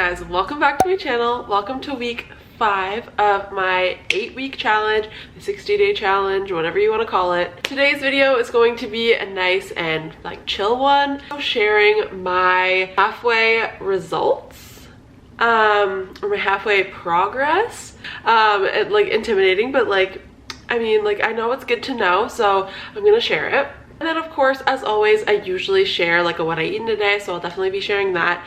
guys, welcome back to my channel. Welcome to week 5 of my 8-week challenge, the 60-day challenge, whatever you want to call it. Today's video is going to be a nice and like chill one. I'm sharing my halfway results, or my halfway progress. Like intimidating, but like, I mean, like I know it's good to know, so I'm gonna share it. And then of course, as always, I usually share like a what I eat in a day, so I'll definitely be sharing that.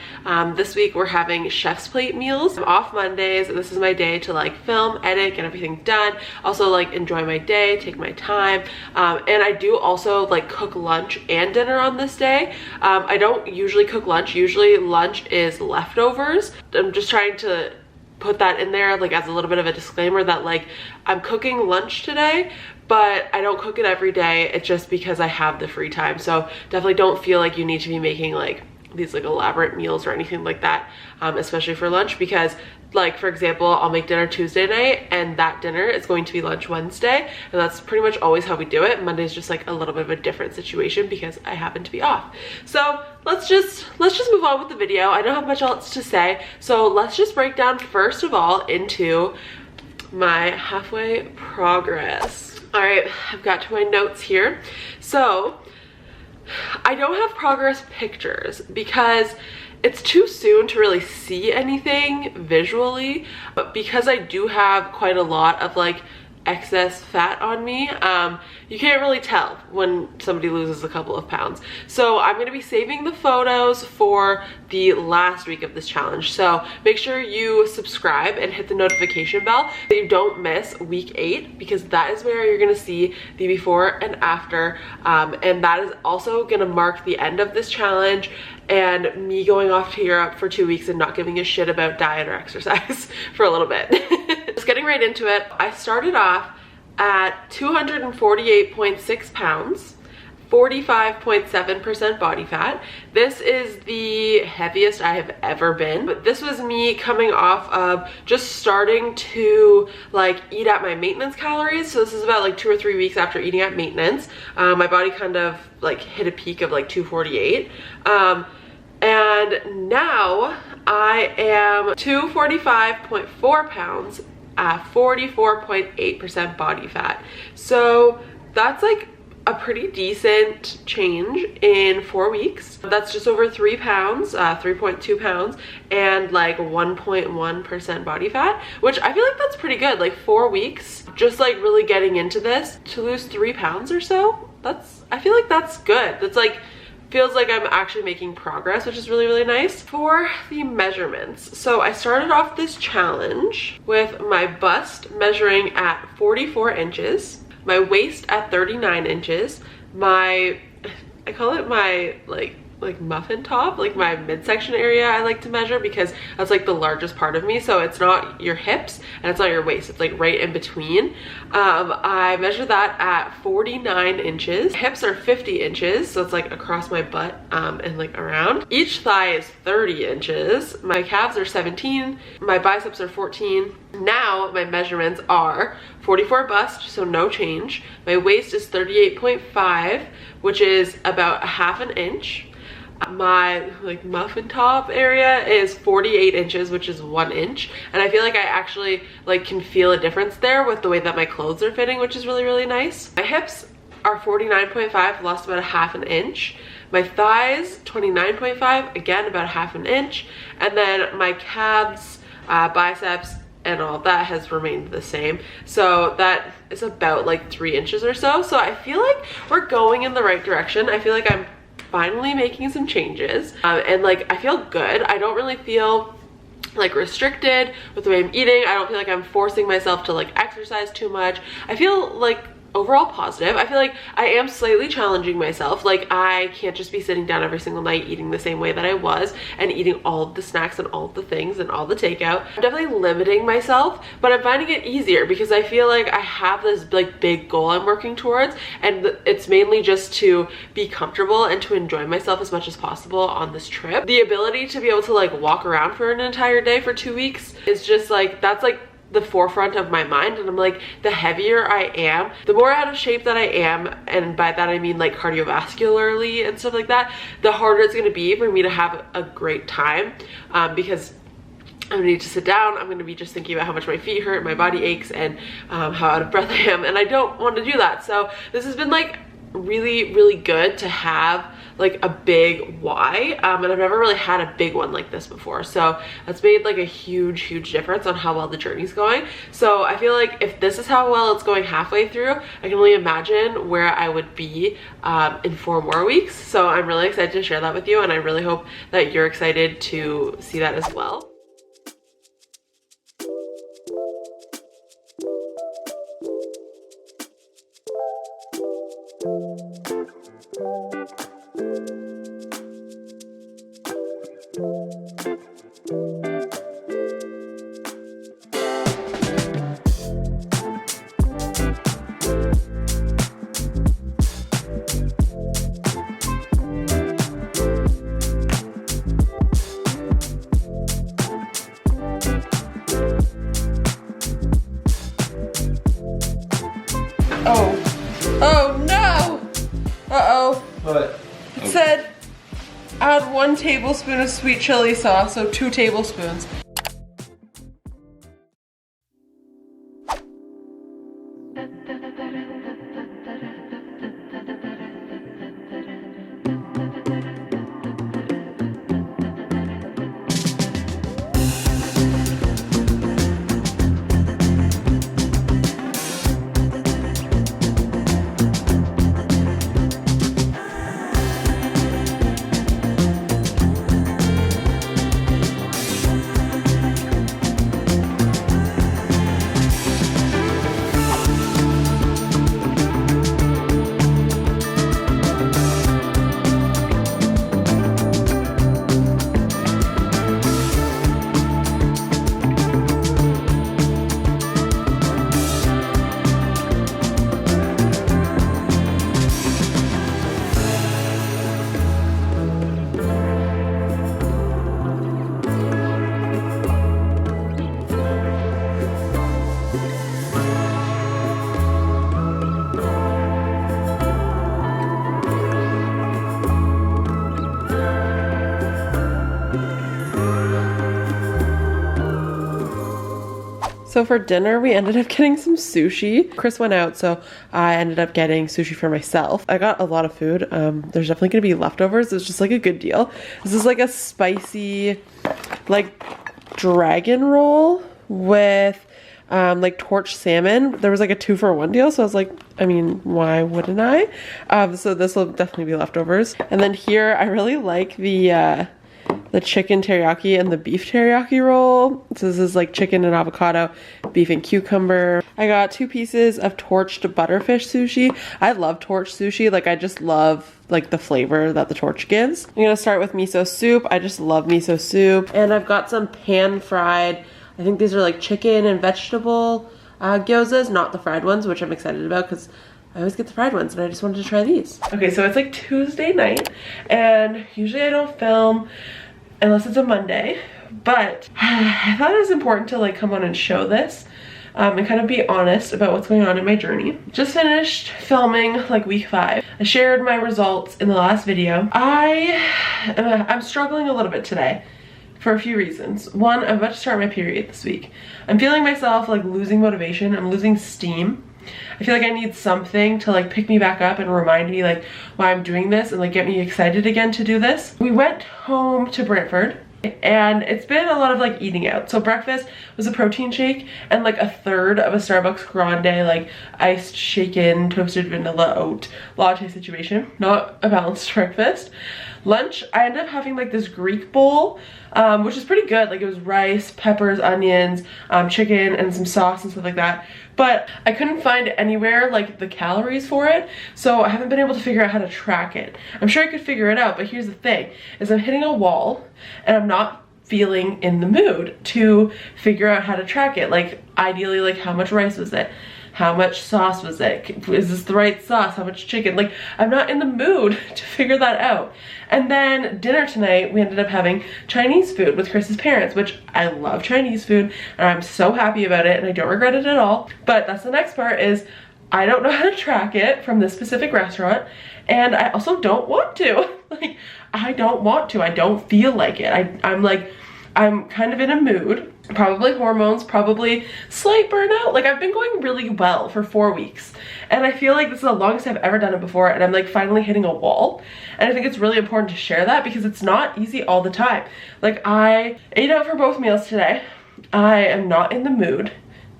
This week we're having chef's plate meals. I'm off Mondays. This is my day to like film, edit, get everything done. Also like enjoy my day, take my time. And I do also like cook lunch and dinner on this day. I don't usually cook lunch. Usually lunch is leftovers. I'm just trying to put that in there like as a little bit of a disclaimer that like I'm cooking lunch today, but I don't cook it every day. It's just because I have the free time. So definitely don't feel like you need to be making like these like elaborate meals or anything like that, especially for lunch, because like for example, I'll make dinner Tuesday night and that dinner is going to be lunch Wednesday, and that's pretty much always how we do it. Monday's just like a little bit of a different situation because I happen to be off. So let's just move on with the video. I don't have much else to say, so let's just break down first of all into my halfway progress. All right, I've got to my notes here. So I don't have progress pictures because it's too soon to really see anything visually, but because I do have quite a lot of like excess fat on me, you can't really tell when somebody loses a couple of pounds. So I'm going to be saving the photos for the last week of this challenge. So make sure you subscribe and hit the notification bell so you don't miss week 8, because that is where you're going to see the before and after. And that is also going to mark the end of this challenge and me going off to Europe for 2 weeks and not giving a shit about diet or exercise for a little bit. Just getting right into it. I started off at 248.6 pounds, 45.7% body fat. This is the heaviest I have ever been. But this was me coming off of just starting to like eat at my maintenance calories. So this is about like 2 or 3 weeks after eating at maintenance. My body kind of like hit a peak of like 248. And now I am 245.4 pounds at 44.8% body fat. So that's like a pretty decent change in 4 weeks. That's just over 3 pounds, 3.2 pounds, and like 1.1% body fat, which I feel like that's pretty good. Like 4 weeks, just like really getting into this to lose 3 pounds or so. I feel like that's good. That's like, feels like I'm actually making progress, which is really, really nice. For the measurements, so I started off this challenge with my bust measuring at 44 inches, my waist at 39 inches, I call it my like muffin top, like my midsection area I like to measure because that's like the largest part of me. So it's not your hips and it's not your waist, it's like right in between. I measured that at 49 inches. Hips are 50 inches, so it's like across my butt and like around. Each thigh is 30 inches. My calves are 17, my biceps are 14. Now my measurements are 44 bust, so no change. My waist is 38.5, which is about a half an inch. My like muffin top area is 48 inches, which is 1 inch, and I feel like I actually like can feel a difference there with the way that my clothes are fitting, which is really, really nice. My hips are 49.5, lost about a half an inch. My thighs 29.5, again about a half an inch, and then my calves, biceps, and all that has remained the same. So that is about like 3 inches or so. So I feel like we're going in the right direction. I feel like I'm finally making some changes, and like I feel good. I don't really feel like restricted with the way I'm eating. I don't feel like I'm forcing myself to like exercise too much. I feel like overall positive. I feel like I am slightly challenging myself. Like I can't just be sitting down every single night eating the same way that I was and eating all of the snacks and all of the things and all the takeout. I'm definitely limiting myself, but I'm finding it easier because I feel like I have this like big goal I'm working towards, and it's mainly just to be comfortable and to enjoy myself as much as possible on this trip. The ability to be able to like walk around for an entire day for 2 weeks is just like, that's like the forefront of my mind, and I'm like, the heavier I am, the more out of shape that I am, and by that I mean like cardiovascularly and stuff like that, the harder it's going to be for me to have a great time, because I'm gonna need to sit down. I'm gonna be just thinking about how much my feet hurt, my body aches, and how out of breath I am, and I don't want to do that. So this has been like really good to have like a big why, and I've never really had a big one like this before, so that's made like a huge difference on how well the journey's going. So I feel like if this is how well it's going halfway through, I can only imagine where I would be in 4 more weeks. So I'm really excited to share that with you, and I really hope that you're excited to see that as well. Oh no! Uh-oh. What? It said add 1 tablespoon of sweet chili sauce, so 2 tablespoons. So for dinner, we ended up getting some sushi. Chris went out, so I ended up getting sushi for myself. I got a lot of food. There's definitely gonna be leftovers. It's just like a good deal. This is like a spicy, like dragon roll with like torched salmon. There was like a 2-for-1 deal, so I was like, I mean, why wouldn't I? So this will definitely be leftovers. And then here, I really like the chicken teriyaki and the beef teriyaki roll. So this is like chicken and avocado, beef and cucumber. I got 2 pieces of torched butterfish sushi. I love torched sushi. Like I just love like the flavor that the torch gives. I'm gonna start with miso soup. I just love miso soup. And I've got some pan fried, I think these are like chicken and vegetable gyozas, not the fried ones, which I'm excited about because I always get the fried ones and I just wanted to try these. Okay, so it's like Tuesday night and usually I don't film unless it's a Monday, but I thought it was important to like come on and show this and kind of be honest about what's going on in my journey. Just finished filming like week 5. I shared my results in the last video. I'm struggling a little bit today for a few reasons. One, I'm about to start my period this week. I'm feeling myself like losing motivation. I'm losing steam. I feel like I need something to like pick me back up and remind me like why I'm doing this and like get me excited again to do this. We went home to Brantford and it's been a lot of like eating out. So breakfast was a protein shake and like a third of a Starbucks grande like iced shaken toasted vanilla oat latte situation. Not a balanced breakfast. Lunch, I ended up having like this Greek bowl, which is pretty good. Like it was rice, peppers, onions, chicken, and some sauce and stuff like that. But I couldn't find anywhere like the calories for it, so I haven't been able to figure out how to track it. I'm sure I could figure it out, but here's the thing, is I'm hitting a wall and I'm not feeling in the mood to figure out how to track it. Like ideally, like how much rice was it? How much sauce was it? Is this the right sauce? How much chicken? Like, I'm not in the mood to figure that out. And then dinner tonight, we ended up having Chinese food with Chris's parents, which I love Chinese food, and I'm so happy about it, and I don't regret it at all. But that's the next part is, I don't know how to track it from this specific restaurant, and I also don't want to. Like, I don't want to. I don't feel like it. I'm like I'm kind of in a mood, probably hormones, probably slight burnout. Like I've been going really well for 4 weeks and I feel like this is the longest I've ever done it before, and I'm like finally hitting a wall. And I think it's really important to share that because it's not easy all the time. Like I ate out for both meals today. I am not in the mood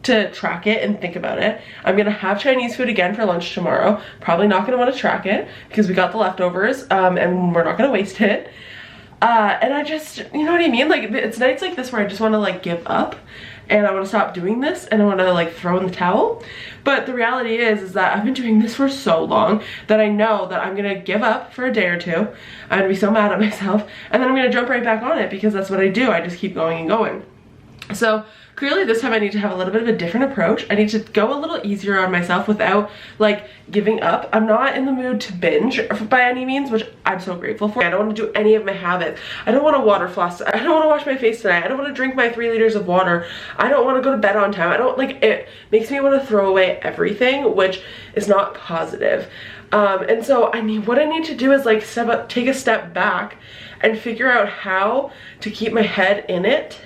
to track it and think about it. I'm gonna have Chinese food again for lunch tomorrow. Probably not gonna want to track it because we got the leftovers and we're not gonna waste it. And I just, you know what I mean? Like it's nights like this where I just want to like give up and I want to stop doing this and I want to like throw in the towel. But the reality is that I've been doing this for so long that I know that I'm gonna give up for a day or two. I'm gonna be so mad at myself and then I'm gonna jump right back on it because that's what I do. I just keep going and going. So clearly this time I need to have a little bit of a different approach. I need to go a little easier on myself without like giving up. I'm not in the mood to binge by any means, which I'm so grateful for. I don't want to do any of my habits. I don't want to water floss. I don't want to wash my face tonight. I don't want to drink my 3 liters of water. I don't want to go to bed on time. I don't like it. Makes me want to throw away everything, which is not positive. And so I mean, what I need to do is like take a step back and figure out how to keep my head in it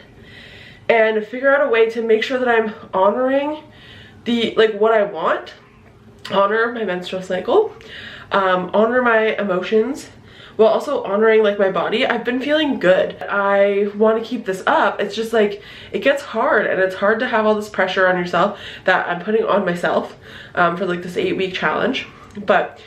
and figure out a way to make sure that I'm honoring the, like what I want, honor my menstrual cycle, honor my emotions, while also honoring like my body. I've been feeling good. I want to keep this up. It's just like, it gets hard and it's hard to have all this pressure on yourself that I'm putting on myself for like this 8-week challenge. But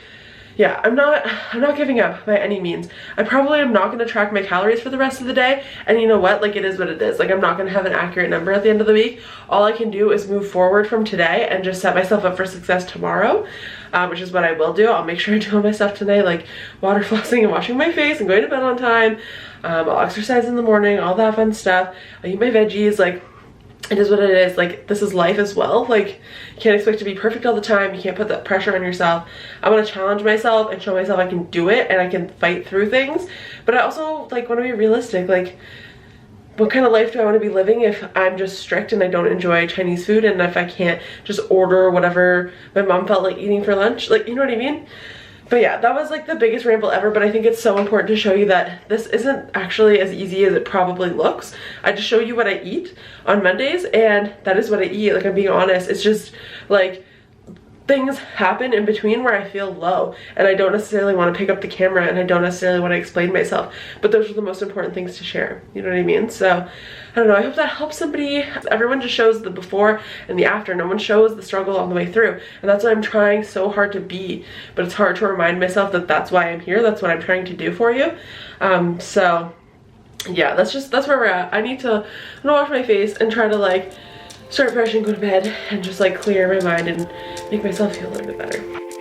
yeah, I'm not giving up by any means. I probably am not going to track my calories for the rest of the day, and you know what, like it is what it is. Like I'm not going to have an accurate number at the end of the week. All I can do is move forward from today and just set myself up for success tomorrow, which is what I will do. I'll make sure I do all my stuff today, like water flossing and washing my face and going to bed on time. I'll exercise in the morning, all that fun stuff. I'll eat my veggies. Like it is what it is. Like this is life as well. Like you can't expect to be perfect all the time. You can't put that pressure on yourself. I want to challenge myself and show myself I can do it and I can fight through things. But I also like want to be realistic. Like what kind of life do I want to be living if I'm just strict and I don't enjoy Chinese food, and if I can't just order whatever my mom felt like eating for lunch? Like, you know what I mean? But yeah, that was like the biggest ramble ever, but I think it's so important to show you that this isn't actually as easy as it probably looks. I just show you what I eat on Mondays and that is what I eat. Like I'm being honest. It's just like things happen in between where I feel low and I don't necessarily want to pick up the camera and I don't necessarily want to explain myself, but those are the most important things to share. You know what I mean? So I don't know, I hope that helps somebody. Everyone just shows the before and the after. No one shows the struggle all the way through, and that's what I'm trying so hard to be, but it's hard to remind myself that that's why I'm here. That's what I'm trying to do for you. So yeah, that's where we're at. I'm gonna wash my face and try to like start fresh and go to bed and just like clear my mind and make myself feel a little bit better.